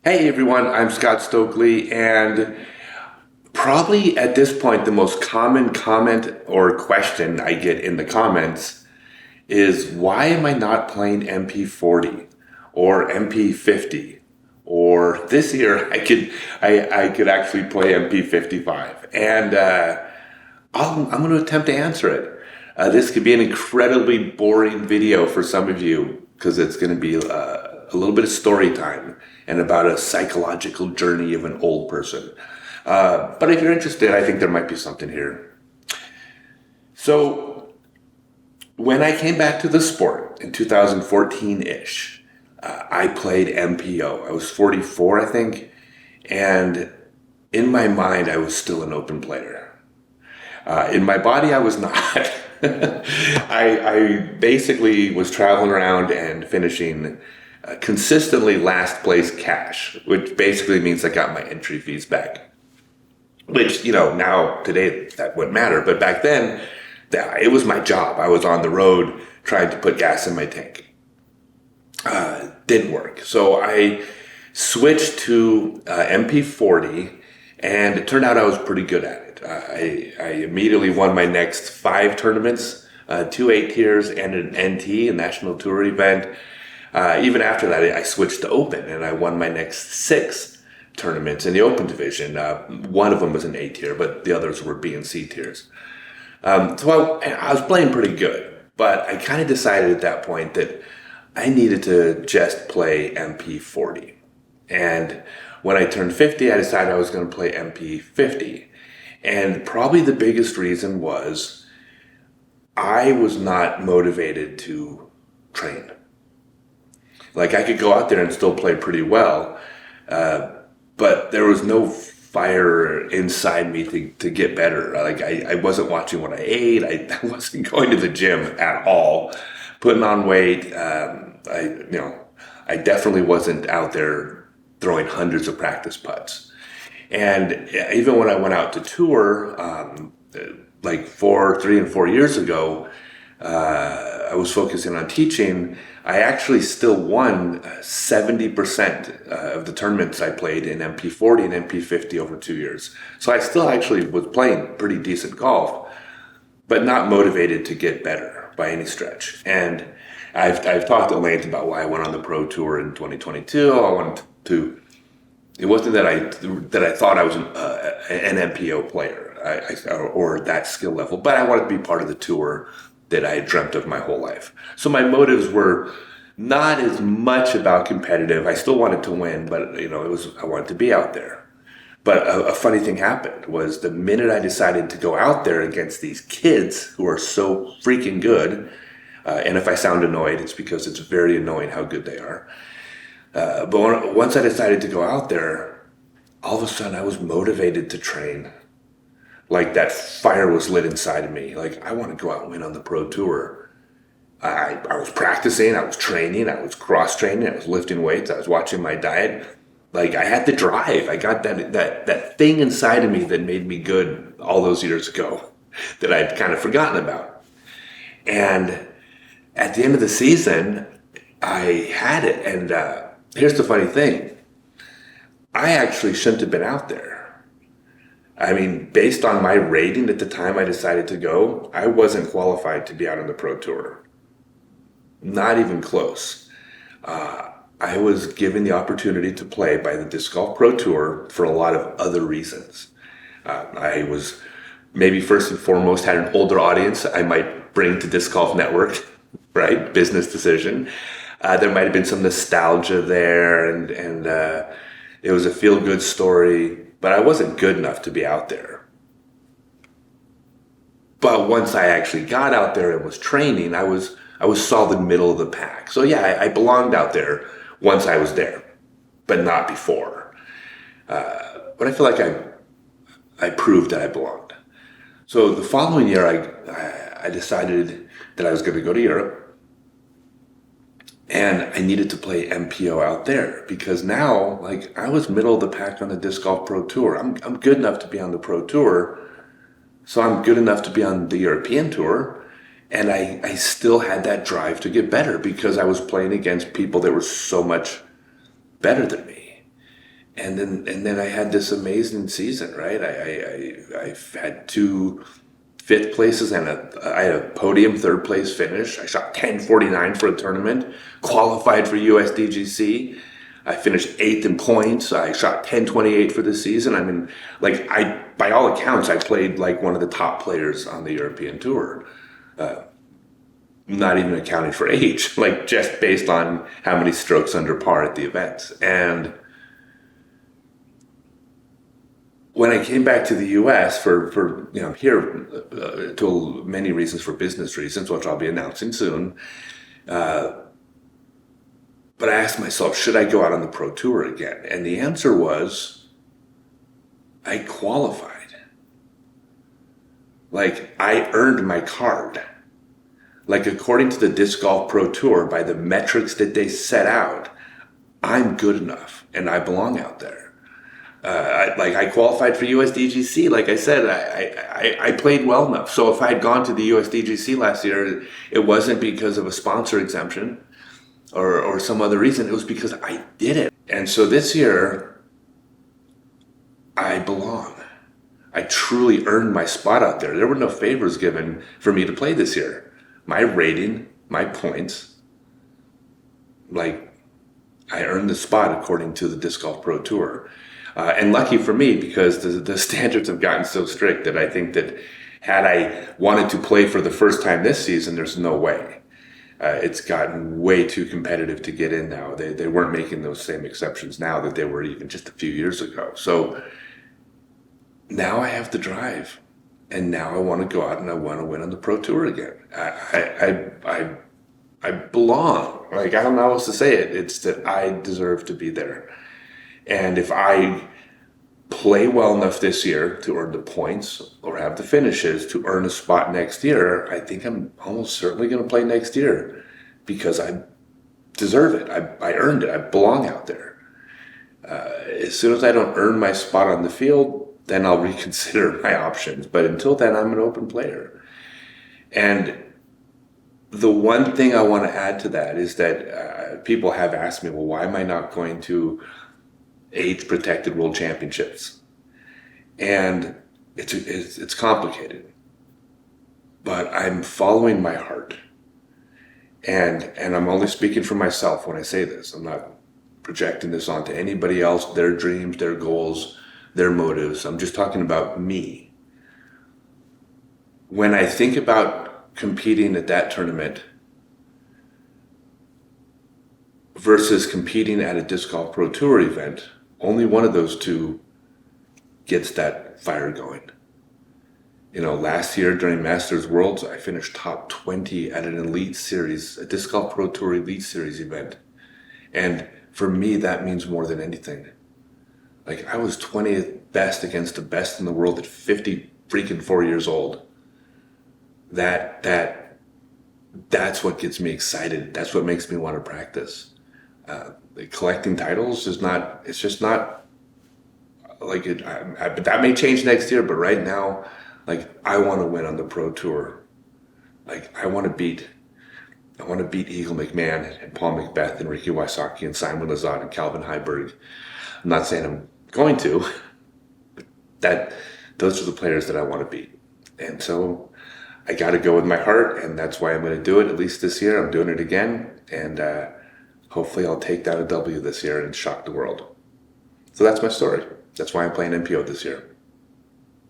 Hey everyone, I'm Scott Stokely, and probably at this point, the most common comment or question I get in the comments is why am I not playing MP40 or MP50? Or this year, I could actually play MP55, and I'm going to attempt to answer it. This could be an incredibly boring video for some of you because it's going to be a little bit of story time and about a psychological journey of an old person. But if you're interested, I think there might be something here. So, when I came back to the sport in 2014-ish, I played MPO. I was 44, I think, and in my mind, I was still an open player. In my body, I was not. I basically was traveling around and finishing consistently last place cash, which basically means I got my entry fees back. Which, now today that wouldn't matter. But back then, it was my job. I was on the road trying to put gas in my tank. Didn't work. So I switched to MP40, and it turned out I was pretty good at it. I immediately won my next 5 tournaments, 2 8 tiers, and an NT, a national tour event. Even after that, I switched to Open, and I won my next 6 tournaments in the Open division. One of them was an A tier, but the others were B and C tiers. So I was playing pretty good, but I kind of decided at that point that I needed to just play MP40. And when I turned 50, I decided I was going to play MP50. And probably the biggest reason was I was not motivated to train. Like, I could go out there and still play pretty well, but there was no fire inside me to get better. Like, I wasn't watching what I ate. I wasn't going to the gym at all, putting on weight. I definitely wasn't out there throwing hundreds of practice putts. And even when I went out to tour, like 3 and 4 years ago, I was focusing on teaching. I actually still won 70% of the tournaments I played in MP40 and MP50 over 2 years. So I still actually was playing pretty decent golf, but not motivated to get better by any stretch. And I've talked at length about why I went on the pro tour in 2022. I wanted to. It wasn't that I thought I was an MPO player or that skill level, but I wanted to be part of the tour that I had dreamt of my whole life. So my motives were not as much about competitive. I still wanted to win, but I wanted to be out there. But a funny thing happened was the minute I decided to go out there against these kids who are so freaking good, and if I sound annoyed, it's because it's very annoying how good they are. But once I decided to go out there, all of a sudden I was motivated to train. Like, that fire was lit inside of me. Like, I want to go out and win on the pro tour. I was practicing, I was training, I was cross-training, I was lifting weights, I was watching my diet. Like, I had the drive. I got that thing inside of me that made me good all those years ago that I'd kind of forgotten about. And at the end of the season, I had it. And here's the funny thing. I actually shouldn't have been out there. I mean, based on my rating at the time I decided to go, I wasn't qualified to be out on the pro tour. Not even close. I was given the opportunity to play by the Disc Golf Pro Tour for a lot of other reasons. I was maybe first and foremost had an older audience I might bring to Disc Golf Network, right? Business decision. There might have been some nostalgia there, and it was a feel-good story. But I wasn't good enough to be out there. But once I actually got out there and was training, I was solid middle of the pack. So yeah, I belonged out there once I was there, but not before. But I feel like I proved that I belonged. So the following year, I decided that I was going to go to Europe. And I needed to play MPO out there because now, like, I was middle of the pack on the Disc Golf Pro Tour. I'm good enough to be on the Pro Tour, so I'm good enough to be on the European Tour. And I still had that drive to get better because I was playing against people that were so much better than me. And then I had this amazing season, right? I've had two fifth places and I had a podium third place finish. I shot 10:49 for a tournament, qualified for USDGC. I finished eighth in points. I shot 10:28 for the season. I mean, like by all accounts, I played like one of the top players on the European tour. Not even accounting for age, like just based on how many strokes under par at the events. And when I came back to the U.S. for here to many reasons, for business reasons, which I'll be announcing soon, but I asked myself, should I go out on the pro tour again? And the answer was, I qualified. Like, I earned my card. Like, according to the Disc Golf Pro Tour, by the metrics that they set out, I'm good enough and I belong out there. I qualified for USDGC. Like I said, I played well enough. So if I had gone to the USDGC last year, it wasn't because of a sponsor exemption or some other reason. It was because I did it. And so this year, I belong. I truly earned my spot out there. There were no favors given for me to play this year. My rating, my points, like I earned the spot according to the Disc Golf Pro Tour. And lucky for me, because the standards have gotten so strict that I think that had I wanted to play for the first time this season, there's no way. It's gotten way too competitive to get in now. They weren't making those same exceptions now that they were even just a few years ago. So now I have to drive. And now I want to go out and I want to win on the Pro Tour again. I belong. Like, I don't know how else to say it. It's that I deserve to be there. And if I play well enough this year to earn the points or have the finishes to earn a spot next year, I think I'm almost certainly going to play next year because I deserve it. I earned it. I belong out there. As soon as I don't earn my spot on the field, then I'll reconsider my options. But until then, I'm an open player. And the one thing I want to add to that is that people have asked me, well, why am I not going to age-protected world championships? And it's complicated. But I'm following my heart. And I'm only speaking for myself when I say this. I'm not projecting this onto anybody else, their dreams, their goals, their motives. I'm just talking about me. When I think about competing at that tournament versus competing at a Disc Golf Pro Tour event, only one of those two gets that fire going. Last year during Masters Worlds, I finished top 20 at an Elite Series, a Disc Golf Pro Tour Elite Series event. And for me, that means more than anything. Like, I was 20th best against the best in the world at 50 freaking 4 years old. That's what gets me excited. That's what makes me want to practice. Collecting titles is not, it's just not like it. But that may change next year, but right now, like, I want to win on the Pro Tour. Like, I want to beat Eagle McMahon and Paul McBeth and Ricky Wysocki and Simon Lizotte and Calvin Heiberg. I'm not saying I'm going to, but those are the players that I want to beat. And so I got to go with my heart, and that's why I'm going to do it, at least this year. I'm doing it again, and hopefully I'll take down a W this year and shock the world. So that's my story. That's why I'm playing MPO this year.